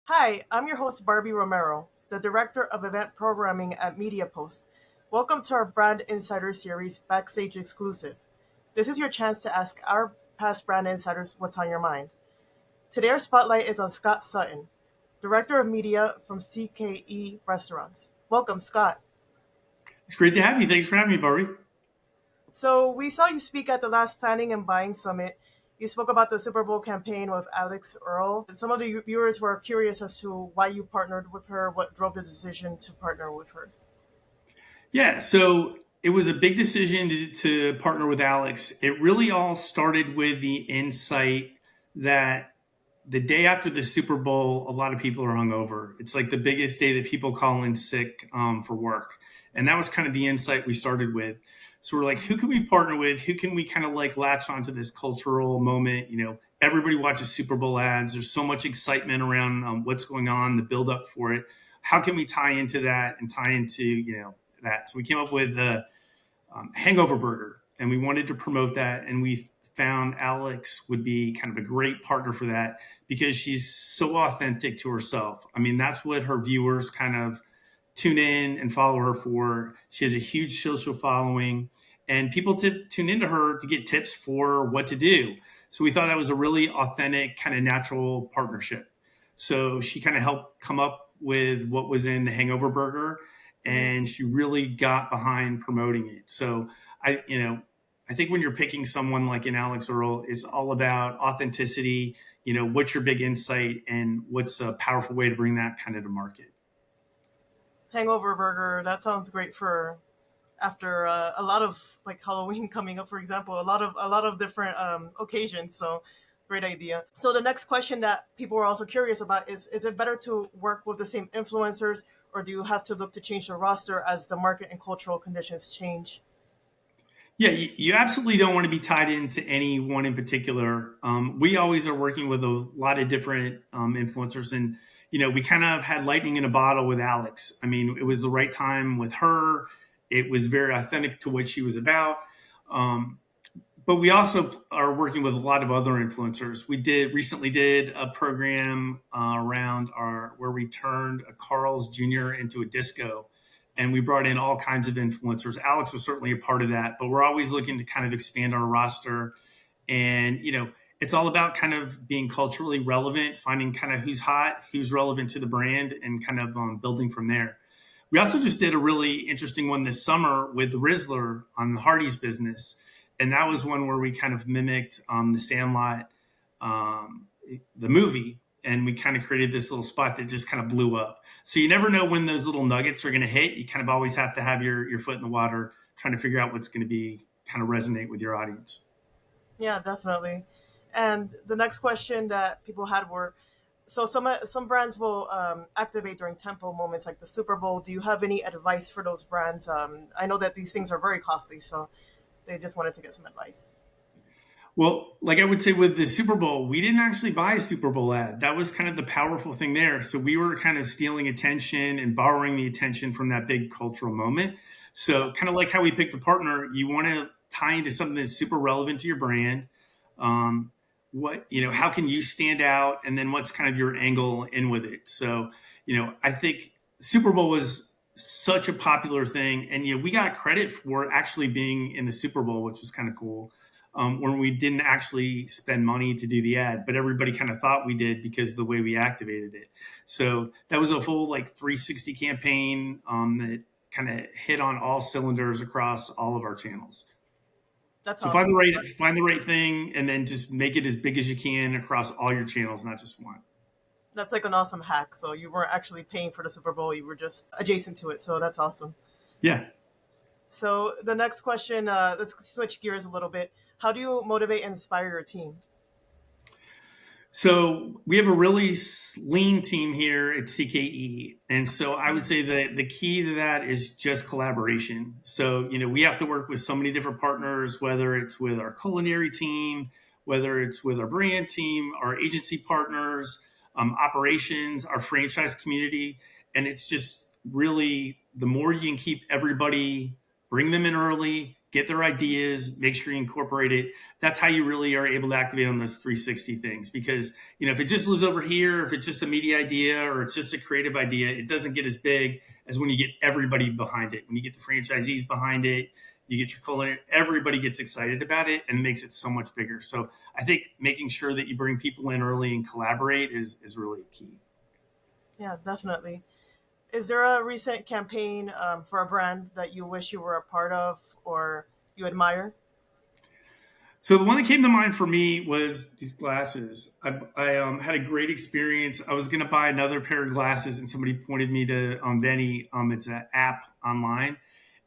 Hi, I'm your host, Barbie Romero, the Director of Event Programming at MediaPost. Welcome to our Brand Insider Series Backstage exclusive. This is your chance to ask our past brand insiders what's on your mind. Today, our spotlight is on Scott Sutton, Director of Media from CKE Restaurants. Welcome, Scott. It's great to have you. Thanks for having me, Barbie. So, we saw you speak at the last Planning and Buying Summit. You spoke about the Super Bowl campaign with Alix Earle. Some of the viewers were curious as to why you partnered with her, what drove the decision to partner with her. Yeah, so it was a big decision to partner with Alix. It really all started with the insight that the day after the Super Bowl, a lot of people are hungover. It's like the biggest day that people call in sick for work. And that was kind of the insight we started with. So we're like, who can we partner with? Who can we kind of like latch onto this cultural moment? Everybody watches Super Bowl ads. There's so much excitement around what's going on, the build up for it. How can we tie into that and tie into, that? So we came up with the hangover burger and we wanted to promote that. And we found Alix would be kind of a great partner for that because she's so authentic to herself. I mean, that's what her viewers kind of tune in and follow her for. She has a huge social following, and people tune into her to get tips for what to do. So we thought that was a really authentic, kind of natural partnership. So she kind of helped come up with what was in the Hangover Burger, and she really got behind promoting it. So I think when you're picking someone like an Alix Earle, it's all about authenticity. What's your big insight, and what's a powerful way to bring that kind of to market. Hangover burger. That sounds great for after a lot of like Halloween coming up, for example, a lot of different occasions. So great idea. So the next question that people were also curious about is it better to work with the same influencers, or do you have to look to change the roster as the market and cultural conditions change? Yeah, you absolutely don't want to be tied into any one in particular. We always are working with a lot of different influencers, and we kind of had lightning in a bottle with Alix. I mean, it was the right time with her. It was very authentic to what she was about. Um, but we also are working with a lot of other influencers. We recently did a program around our where we turned a Carl's Jr. into a disco, and we brought in all kinds of influencers. Alix was certainly a part of that, but we're always looking to kind of expand our roster. And it's all about kind of being culturally relevant, finding kind of who's hot, who's relevant to the brand, and kind of building from there. We also just did a really interesting one this summer with the Rizzler on the Hardee's business. And that was one where we kind of mimicked the Sandlot, um, the movie, and we kind of created this little spot that just kind of blew up. So you never know when those little nuggets are going to hit. You kind of always have to have your foot in the water, trying to figure out what's going to be kind of resonate with your audience. Yeah, definitely. And the next question that people had were, so some brands will activate during tempo moments like the Super Bowl. Do you have any advice for those brands? I know that these things are very costly, so they just wanted to get some advice. Well, like I would say with the Super Bowl, we didn't actually buy a Super Bowl ad. That was kind of the powerful thing there. So we were kind of stealing attention and borrowing the attention from that big cultural moment. So kind of like how we picked the partner, you want to tie into something that's super relevant to your brand. How can you stand out? And then what's kind of your angle in with it? So, I think Super Bowl was such a popular thing. And, we got credit for actually being in the Super Bowl, which was kind of cool when we didn't actually spend money to do the ad, but everybody kind of thought we did because of the way we activated it. So that was a full like 360 campaign that kind of hit on all cylinders across all of our channels. That's So find awesome. the right thing, and then just make it as big as you can across all your channels, not just one. That's like an awesome hack. So you weren't actually paying for the Super Bowl; you were just adjacent to it. So that's awesome. Yeah. So the next question, let's switch gears a little bit. How do you motivate and inspire your team? So we have a really lean team here at CKE. And so I would say that the key to that is just collaboration. So, we have to work with so many different partners, whether it's with our culinary team, whether it's with our brand team, our agency partners, operations, our franchise community. And it's just really the more you can keep everybody, bring them in early, get their ideas, make sure you incorporate it. That's how you really are able to activate on those 360 things. Because, if it just lives over here, if it's just a media idea or it's just a creative idea, it doesn't get as big as when you get everybody behind it. When you get the franchisees behind it, you get your culinary, everybody gets excited about it and it makes it so much bigger. So I think making sure that you bring people in early and collaborate is really key. Yeah, definitely. Is there a recent campaign for a brand that you wish you were a part of or you admire? So the one that came to mind for me was these glasses. I had a great experience. I was going to buy another pair of glasses, and somebody pointed me to Veni. It's an app online,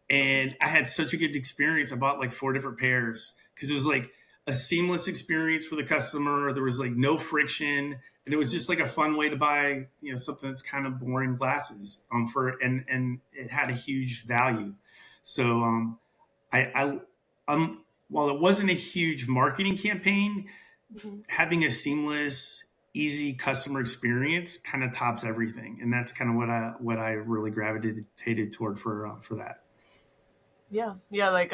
and I had such a good experience. I bought like 4 different pairs because it was like a seamless experience for the customer. There was like no friction, and it was just like a fun way to buy something that's kind of boring glasses for and it had a huge value. So I'm while it wasn't a huge marketing campaign, Mhm. having a seamless, easy customer experience kind of tops everything, and that's kind of what I really gravitated toward for that. Yeah, yeah, like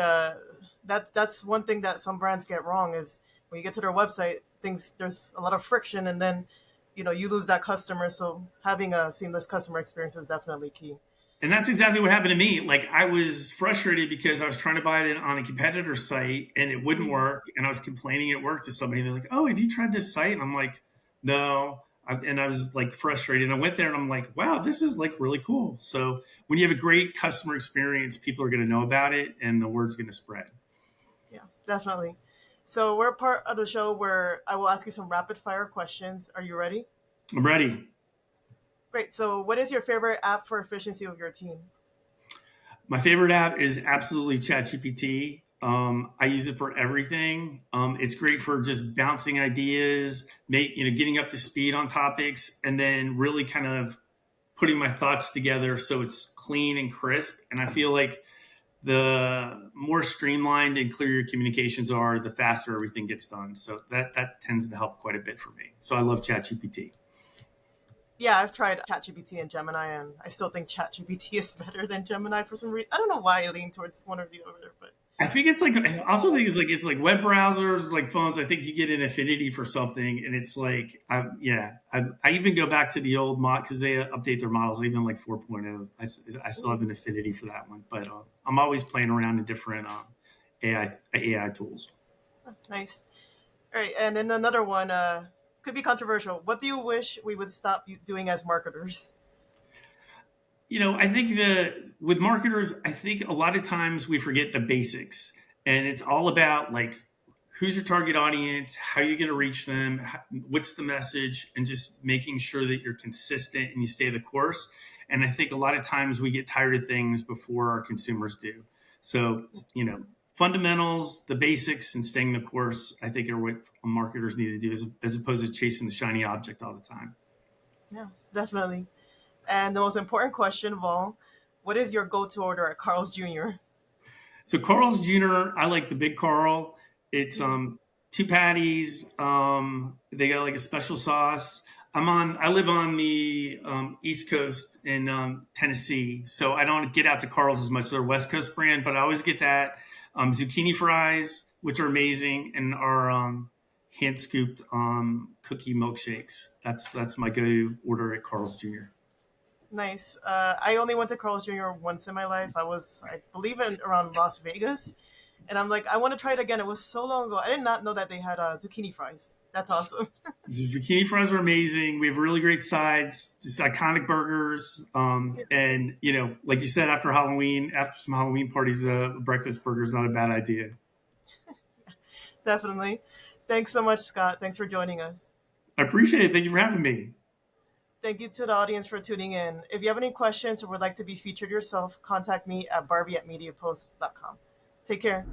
that's one thing that some brands get wrong is when you get to their website, things there's a lot of friction, and then you lose that customer. So having a seamless customer experience is definitely key. And that's exactly what happened to me. Like I was frustrated because I was trying to buy it on a competitor site and it wouldn't Mhm. work. And I was complaining at work to somebody. They're like, "Oh, have you tried this site?" And I'm like, "No." And I was like frustrated. I went there and I'm like, "Wow, this is like really cool." So when you have a great customer experience, people are going to know about it and the word's going to spread. Yeah, definitely. So we're part of the show where I will ask you some rapid fire questions. Are you ready? I'm ready. Great. So what is your favorite app for efficiency of your team? My favorite app is absolutely ChatGPT. I use it for everything. It's great for just bouncing ideas, getting up to speed on topics, and then really kind of putting my thoughts together so it's clean and crisp. And I feel like the more streamlined and clear your communications are, the faster everything gets done. So that tends to help quite a bit for me. So I love ChatGPT. Yeah, I've tried ChatGPT and Gemini, and I still think ChatGPT is better than Gemini for some reason. I don't know why I lean towards one or the other, but I think it's like I also think it's like web browsers, like phones. I think you get an affinity for something, and it's like I even go back to the old mod because they update their models, even like 4.0. I still have an affinity for that one, but I'm always playing around in different AI tools. nice. All right, and then another one could be controversial. What do you wish we would stop doing as marketers? I think that with marketers, I think a lot of times we forget the basics, and it's all about like who's your target audience, how you're going to reach them, what's the message, and just making sure that you're consistent and you stay the course. And I think a lot of times we get tired of things before our consumers do. So, fundamentals, the basics, and staying the course, I think are what marketers need to do as opposed to chasing the shiny object all the time. Yeah, definitely. And the most important question of all, what is your go-to order at Carl's Jr.? So Carl's Jr. I like the big Carl. It's two patties. They got like a special sauce. I live on the East Coast in Tennessee, so I don't get out to Carl's as much. They're a West Coast brand, but I always get that zucchini fries, which are amazing, and our hand scooped cookie milkshakes. That's my go-to order at Carl's Jr. Nice. I only went to Carl's Jr. once in my life. I believe, around Las Vegas, and I'm like, I want to try it again. It was so long ago. I did not know that they had zucchini fries. That's awesome. The zucchini fries are amazing. We have really great sides, just iconic burgers. And like you said, after some Halloween parties, breakfast burger is not a bad idea. Definitely. Thanks so much, Scott. Thanks for joining us. I appreciate it. Thank you for having me. Thank you to the audience for tuning in. If you have any questions or would like to be featured yourself, contact me at barbie@mediapost.com. Take care.